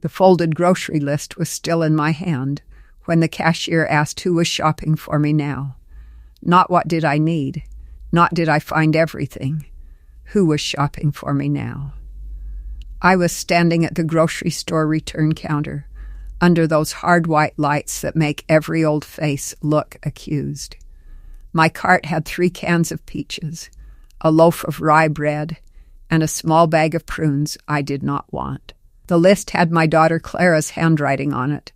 The folded grocery list was still in my hand when the cashier asked who was shopping for me now. Not what did I need, not did I find everything. Who was shopping for me now? I was standing at the grocery store return counter, under those hard white lights that make every old face look accused. My cart had 3 cans of peaches, a loaf of rye bread, and a small bag of prunes I did not want. The list had my daughter Clara's handwriting on it.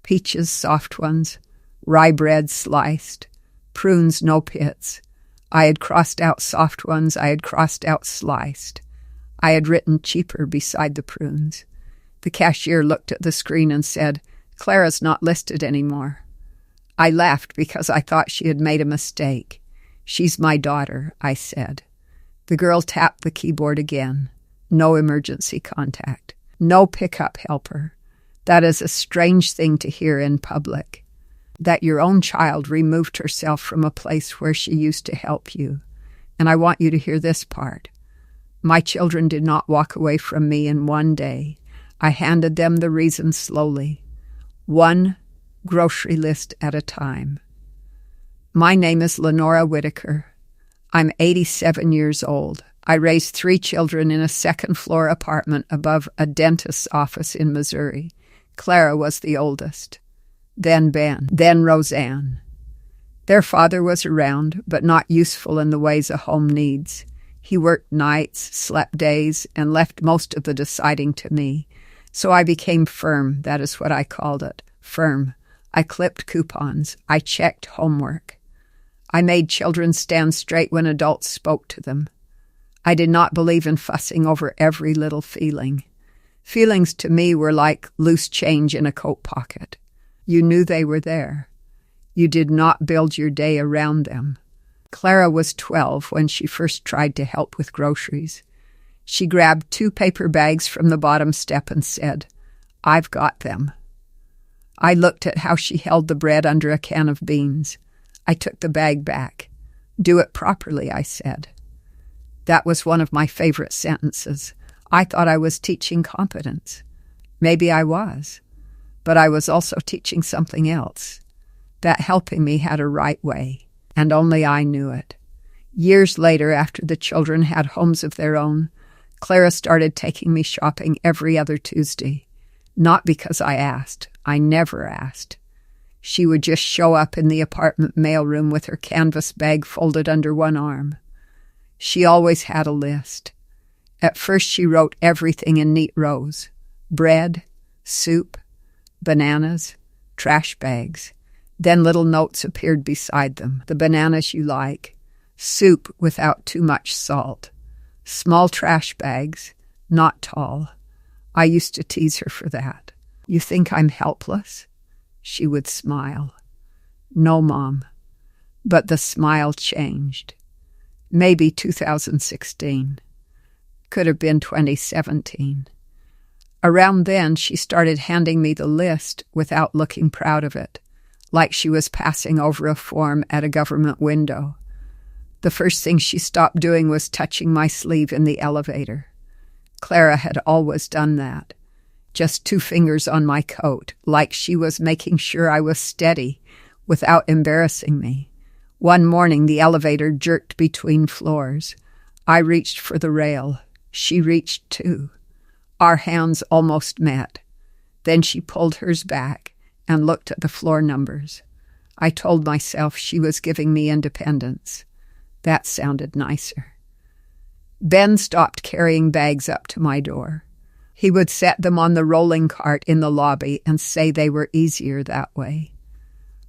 Peaches, soft ones, rye bread sliced, prunes no pits. I had crossed out soft ones, I had crossed out sliced. I had written cheaper beside the prunes. The cashier looked at the screen and said, "Clara's not listed anymore." I laughed because I thought she had made a mistake. "She's my daughter," I said. The girl tapped the keyboard again. No emergency contact. No pickup helper. That is a strange thing to hear in public. That your own child removed herself from a place where she used to help you. And I want you to hear this part. My children did not walk away from me in one day. I handed them the reason slowly. One grocery list at a time. My name is Lenora Whitaker. I'm 87 years old. I raised 3 children in a second-floor apartment above a dentist's office in Missouri. Clara was the oldest. Then Ben. Then Roseanne. Their father was around, but not useful in the ways a home needs. He worked nights, slept days, and left most of the deciding to me. So I became firm, that is what I called it, firm. I clipped coupons. I checked homework. I made children stand straight when adults spoke to them. I did not believe in fussing over every little feeling. Feelings to me were like loose change in a coat pocket. You knew they were there. You did not build your day around them. Clara was 12 when she first tried to help with groceries. She grabbed 2 paper bags from the bottom step and said, "I've got them." I looked at how she held the bread under a can of beans. I took the bag back. "Do it properly," I said. That was one of my favorite sentences. I thought I was teaching competence. Maybe I was. But I was also teaching something else. That helping me had a right way, and only I knew it. Years later, after the children had homes of their own, Clara started taking me shopping every other Tuesday. Not because I asked. I never asked. She would just show up in the apartment mailroom with her canvas bag folded under one arm. She always had a list. At first she wrote everything in neat rows. Bread, soup, bananas, trash bags. Then little notes appeared beside them. The bananas you like. Soup without too much salt. Small trash bags, not tall. I used to tease her for that. "You think I'm helpless?" She would smile. "No, Mom." But the smile changed. Maybe 2016. Could have been 2017. Around then, she started handing me the list without looking proud of it, like she was passing over a form at a government window. The first thing she stopped doing was touching my sleeve in the elevator. Clara had always done that. Just 2 fingers on my coat, like she was making sure I was steady without embarrassing me. One morning, the elevator jerked between floors. I reached for the rail. She reached too. Our hands almost met. Then she pulled hers back and looked at the floor numbers. I told myself she was giving me independence. That sounded nicer. Ben stopped carrying bags up to my door. He would set them on the rolling cart in the lobby and say they were easier that way.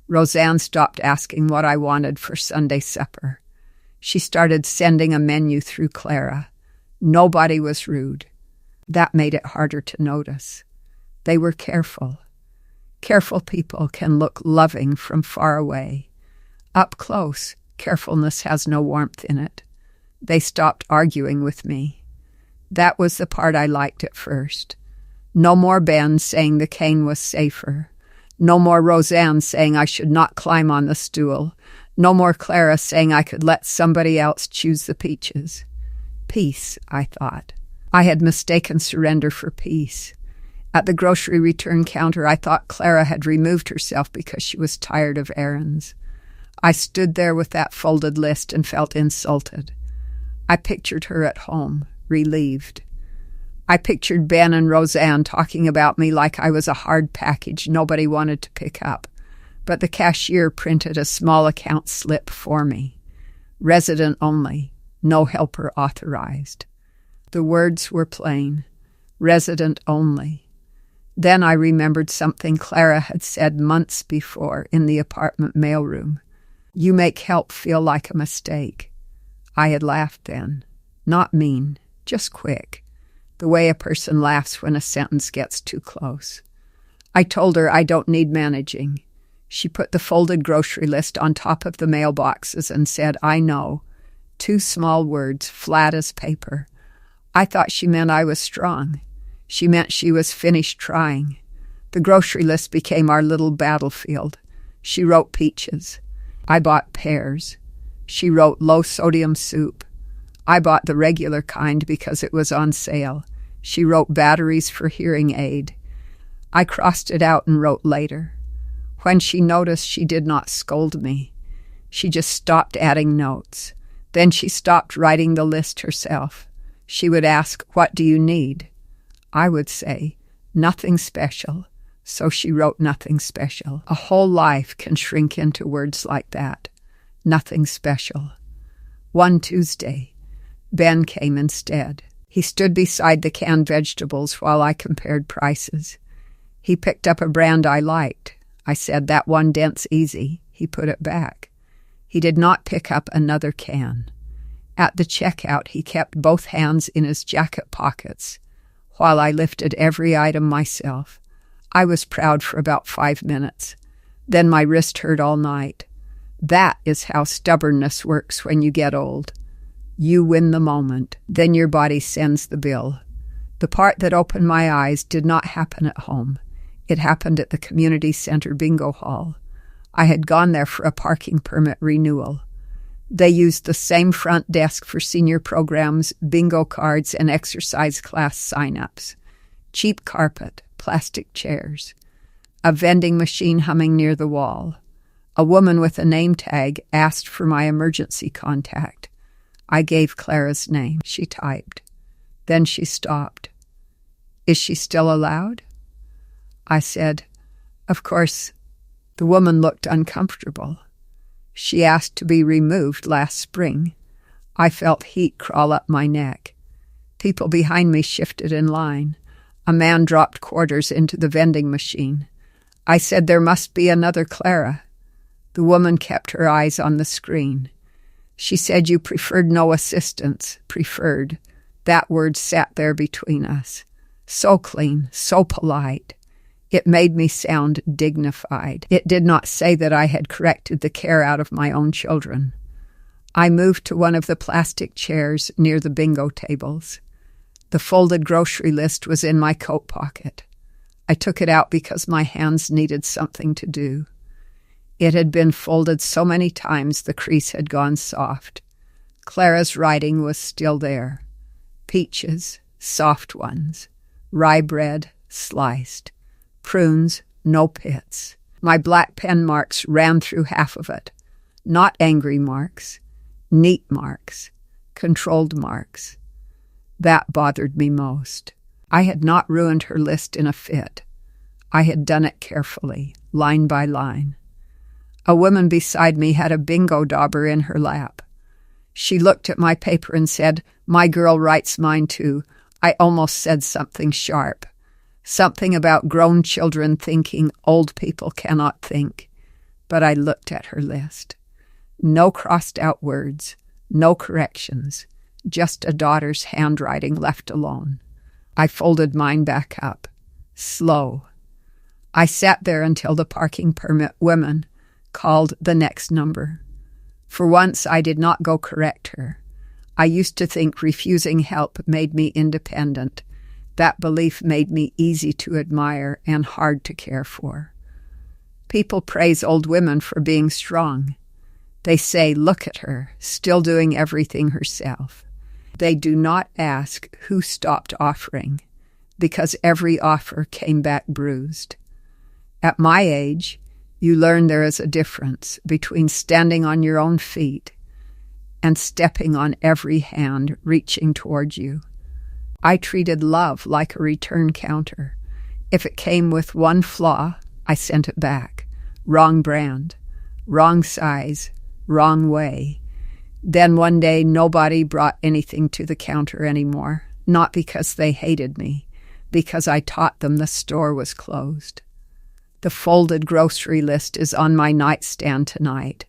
Roseanne stopped asking what I wanted for Sunday supper. She started sending a menu through Clara. Nobody was rude. That made it harder to notice. They were careful. Careful people can look loving from far away. Up close, carefulness has no warmth in it. They stopped arguing with me. That was the part I liked at first. No more Ben saying the cane was safer. No more Roseanne saying I should not climb on the stool. No more Clara saying I could let somebody else choose the peaches. Peace, I thought. I had mistaken surrender for peace. At the grocery return counter, I thought Clara had removed herself because she was tired of errands. I stood there with that folded list and felt insulted. I pictured her at home, relieved. I pictured Ben and Roseanne talking about me like I was a hard package nobody wanted to pick up, but the cashier printed a small account slip for me. Resident only, no helper authorized. The words were plain, resident only. Then I remembered something Clara had said months before in the apartment mailroom. You make help feel like a mistake. I had laughed then. Not mean, just quick. The way a person laughs when a sentence gets too close. I told her I don't need managing. She put the folded grocery list on top of the mailboxes and said, I know. 2 small words, flat as paper. I thought she meant I was strong. She meant she was finished trying. The grocery list became our little battlefield. She wrote peaches. I bought pears. She wrote low-sodium soup. I bought the regular kind because it was on sale. She wrote batteries for hearing aid. I crossed it out and wrote later. When she noticed, she did not scold me. She just stopped adding notes. Then she stopped writing the list herself. She would ask, what do you need? I would say, nothing special. So she wrote nothing special. A whole life can shrink into words like that. Nothing special. One Tuesday, Ben came instead. He stood beside the canned vegetables while I compared prices. He picked up a brand I liked. I said, that one dent's easy. He put it back. He did not pick up another can. At the checkout, he kept both hands in his jacket pockets while I lifted every item myself. I was proud for about 5 minutes. Then my wrist hurt all night. That is how stubbornness works when you get old. You win the moment, then your body sends the bill. The part that opened my eyes did not happen at home. It happened at the community center bingo hall. I had gone there for a parking permit renewal. They used the same front desk for senior programs, bingo cards, and exercise class sign-ups. Cheap carpet, plastic chairs. A vending machine humming near the wall. A woman with a name tag asked for my emergency contact. I gave Clara's name. She typed. Then she stopped. Is she still allowed? I said, of course. The woman looked uncomfortable. She asked to be removed last spring. I felt heat crawl up my neck. People behind me shifted in line. A man dropped quarters into the vending machine. I said there must be another Clara. The woman kept her eyes on the screen. She said you preferred no assistance. Preferred. That word sat there between us. So clean, so polite. It made me sound dignified. It did not say that I had corrected the care out of my own children. I moved to one of the plastic chairs near the bingo tables. The folded grocery list was in my coat pocket. I took it out because my hands needed something to do. It had been folded so many times the crease had gone soft. Clara's writing was still there. Peaches, soft ones. Rye bread, sliced. Prunes, no pits. My black pen marks ran through half of it. Not angry marks. Neat marks. Controlled marks. That bothered me most. I had not ruined her list in a fit. I had done it carefully, line by line. A woman beside me had a bingo dauber in her lap. She looked at my paper and said, my girl writes mine too. I almost said something sharp. Something about grown children thinking old people cannot think. But I looked at her list. No crossed-out words, no corrections, just a daughter's handwriting left alone. I folded mine back up. Slow. I sat there until the parking permit woman called the next number. For once, I did not go correct her. I used to think refusing help made me independent. That belief made me easy to admire and hard to care for. People praise old women for being strong. They say, look at her, still doing everything herself. They do not ask who stopped offering. because every offer came back bruised. At my age, you learn there is a difference between standing on your own feet and stepping on every hand reaching toward you. I treated love like a return counter. If it came with one flaw, I sent it back. Wrong brand, wrong size, wrong way. Then one day nobody brought anything to the counter anymore, not because they hated me, because I taught them the store was closed. The folded grocery list is on my nightstand tonight.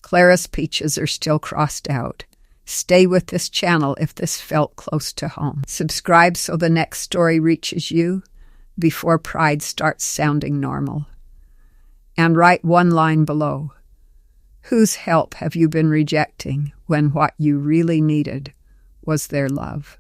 Clara's peaches are still crossed out. Stay with this channel if this felt close to home. Subscribe so the next story reaches you before pride starts sounding normal. And write one line below. Whose help have you been rejecting when what you really needed was their love?